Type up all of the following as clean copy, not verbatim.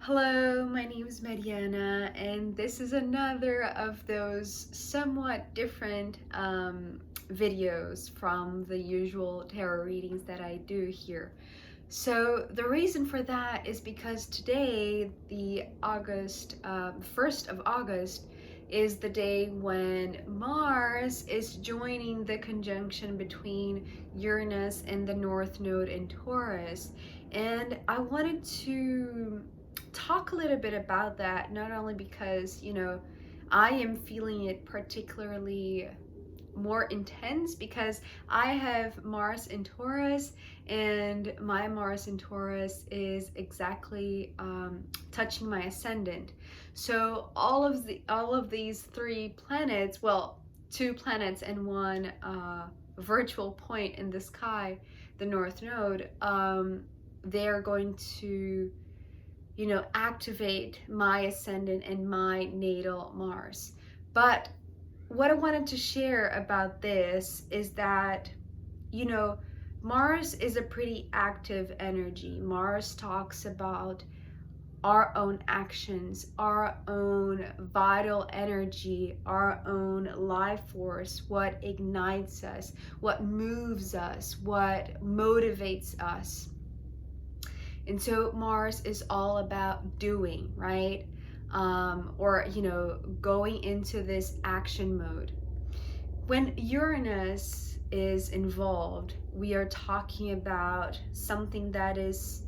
Hello, my name is Mariana, and this is another of those somewhat different videos from the usual tarot readings that I do here. So the reason for that is because today, the 1st of August, is the day when Mars is joining the conjunction between Uranus and the North Node in Taurus. And I wanted to talk a little bit about that, not only because, I am feeling it particularly more intense because I have Mars in Taurus, and my Mars in Taurus is exactly touching my ascendant. So all of these three planets, well, two planets and one virtual point in the sky, the North Node, they are going to activate my ascendant and my natal Mars. But what I wanted to share about this is that, you know, Mars is a pretty active energy. Mars talks about our own actions, our own vital energy, our own life force, what ignites us, what moves us, what motivates us. And so Mars is all about doing, right? Going into this action mode. When Uranus is involved, we are talking about something that is,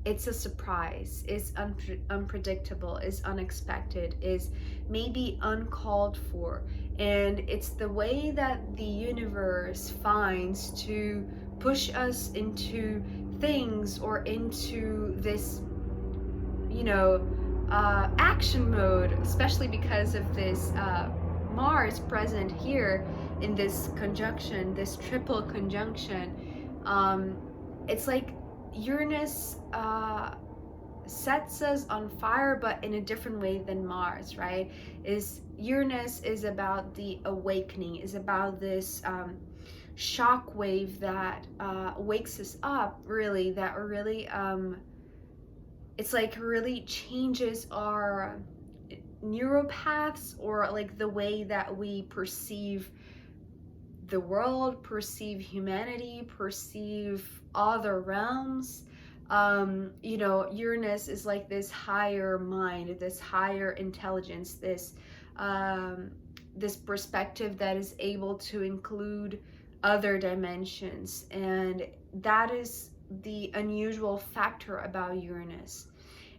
it's a surprise, it's unpredictable, it's unexpected, is maybe uncalled for. And it's the way that the universe finds to push us into things or into this, action mode, especially because of this Mars present here in this conjunction, this triple conjunction. It's like Uranus sets us on fire, but in a different way than Mars, right? Uranus is about the awakening, is about this shock wave that wakes us up, really, that really it's like really changes our neuropaths, or like the way that we perceive the world, perceive humanity, perceive other realms. Uranus is like this higher mind, this higher intelligence, this perspective that is able to include other dimensions, and that is the unusual factor about Uranus.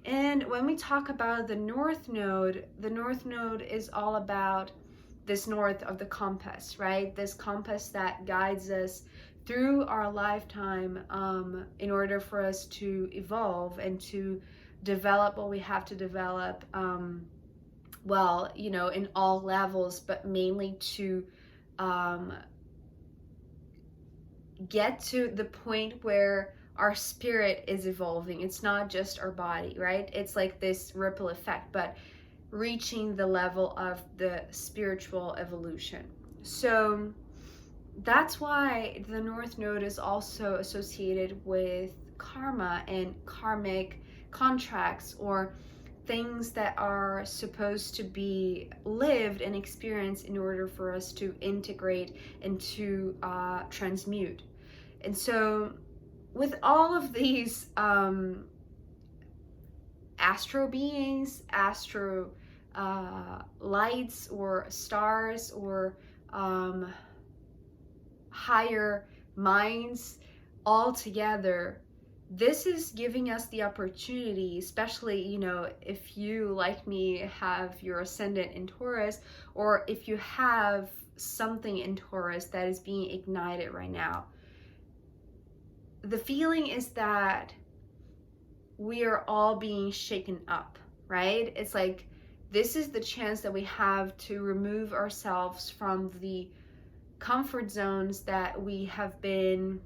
And when we talk about the North Node is all about this north of the compass, right? This compass that guides us through our lifetime, in order for us to evolve and to develop what we have to develop, in all levels, but mainly to get to the point where our spirit is evolving. It's not just our body, right? It's like this ripple effect, but reaching the level of the spiritual evolution. So that's why the North Node is also associated with karma and karmic contracts, or things that are supposed to be lived and experienced in order for us to integrate and to transmute. And so with all of these astro beings, astro lights or stars, or higher minds all together, this is giving us the opportunity, especially, if you, like me, have your ascendant in Taurus, or if you have something in Taurus that is being ignited right now. The feeling is that we are all being shaken up, right? It's like this is the chance that we have to remove ourselves from the comfort zones that we have been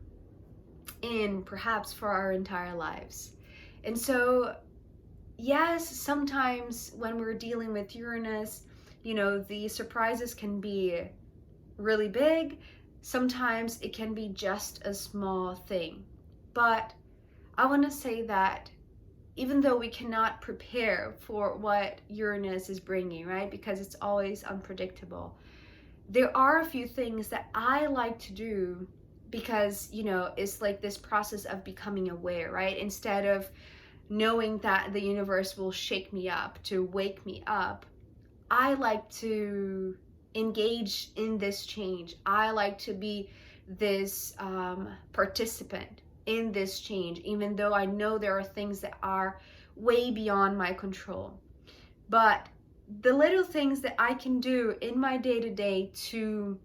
in perhaps for our entire lives. And so, yes, sometimes when we're dealing with Uranus, the surprises can be really big. Sometimes it can be just a small thing. But I want to say that even though we cannot prepare for what Uranus is bringing, right? Because it's always unpredictable. There are a few things that I like to do because, it's like this process of becoming aware, right? Instead of knowing that the universe will shake me up to wake me up, I like to engage in this change. I like to be this participant in this change, even though I know there are things that are way beyond my control. But the little things that I can do in my day to day to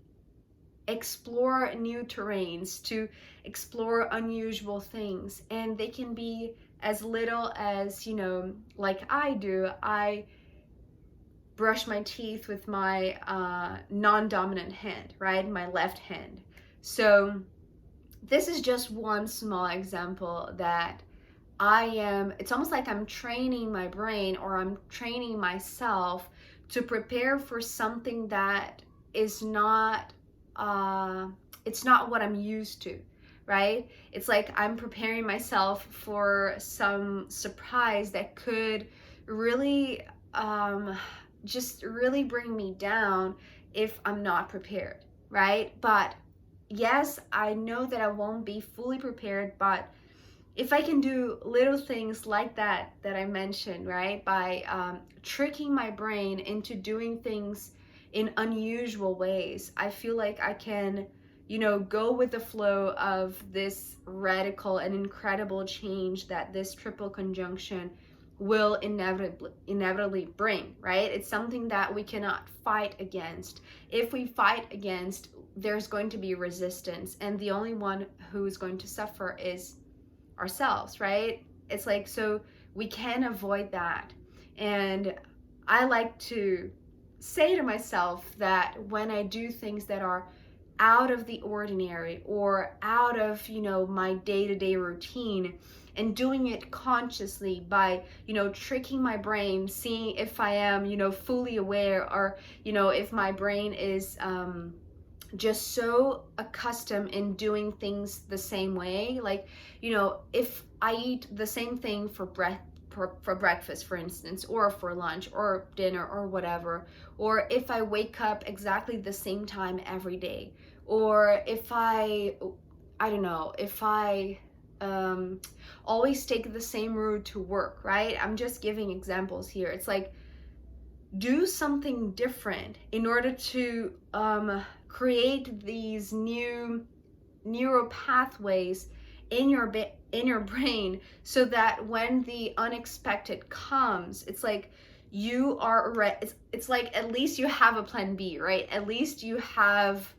explore new terrains, to explore unusual things, and they can be as little as, like I do. I brush my teeth with my non-dominant hand, right? My left hand. So this is just one small example that it's almost like I'm training my brain, or I'm training myself to prepare for something that is not, it's not what I'm used to, right? It's like I'm preparing myself for some surprise that could really, just really bring me down if I'm not prepared, right? But yes, I know that I won't be fully prepared, but if I can do little things like that I mentioned, right, by tricking my brain into doing things in unusual ways, I feel like I can, go with the flow of this radical and incredible change that this triple conjunction will inevitably bring, right? It's something that we cannot fight against. If we fight against, there's going to be resistance, and the only one who is going to suffer is ourselves, right? It's like, so we can avoid that. And I like to say to myself that when I do things that are out of the ordinary, or out of, my day-to-day routine, and doing it consciously by, tricking my brain, seeing if I am, fully aware, or, if my brain is just so accustomed in doing things the same way. Like, if I eat the same thing for breakfast, for instance, or for lunch or dinner or whatever, or if I wake up exactly the same time every day, or if I don't know, if I always take the same route to work, right? I'm just giving examples here. It's like, do something different in order to create these new neural pathways in your brain, so that when the unexpected comes, it's like you are it's like at least you have a plan B, right? At least you have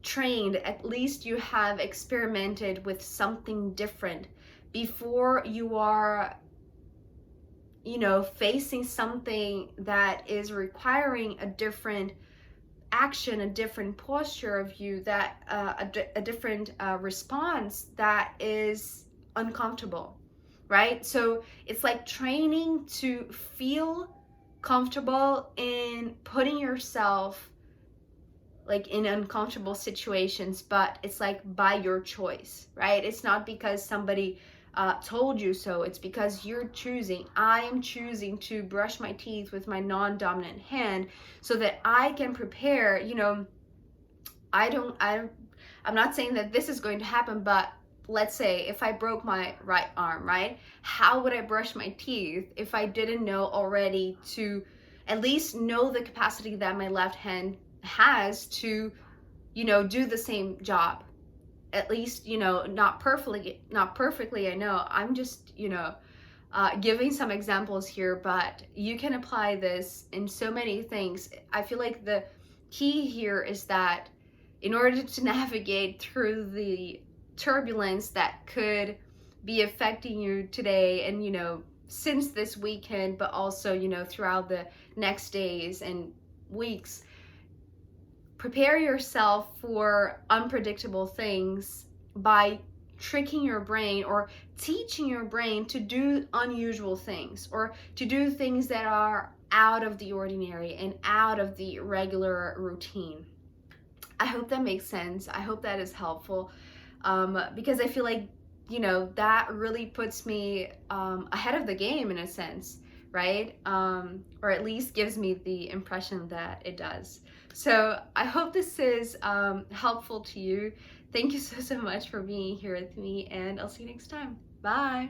trained, at least you have experimented with something different before you are, facing something that is requiring a different action, a different posture of you, that a different response that is uncomfortable, right? So it's like training to feel comfortable in putting yourself like in uncomfortable situations, but it's like by your choice, right? It's not because somebody told you so. It's because you're choosing. I am choosing to brush my teeth with my non-dominant hand so that I can prepare. I'm not saying that this is going to happen, but let's say if I broke my right arm, right? How would I brush my teeth if I didn't know already to at least know the capacity that my left hand has to, do the same job? At least, not perfectly, I know. I'm just, giving some examples here, but you can apply this in so many things. I feel like the key here is that in order to navigate through the turbulence that could be affecting you today, and, since this weekend, but also, throughout the next days and weeks, prepare yourself for unpredictable things by tricking your brain, or teaching your brain to do unusual things, or to do things that are out of the ordinary and out of the regular routine. I hope that makes sense. I hope that is helpful, because I feel like you know, that really puts me ahead of the game in a sense, right? Or at least gives me the impression that it does. So I hope this is helpful to you. Thank you so much for being here with me, and I'll see you next time. Bye.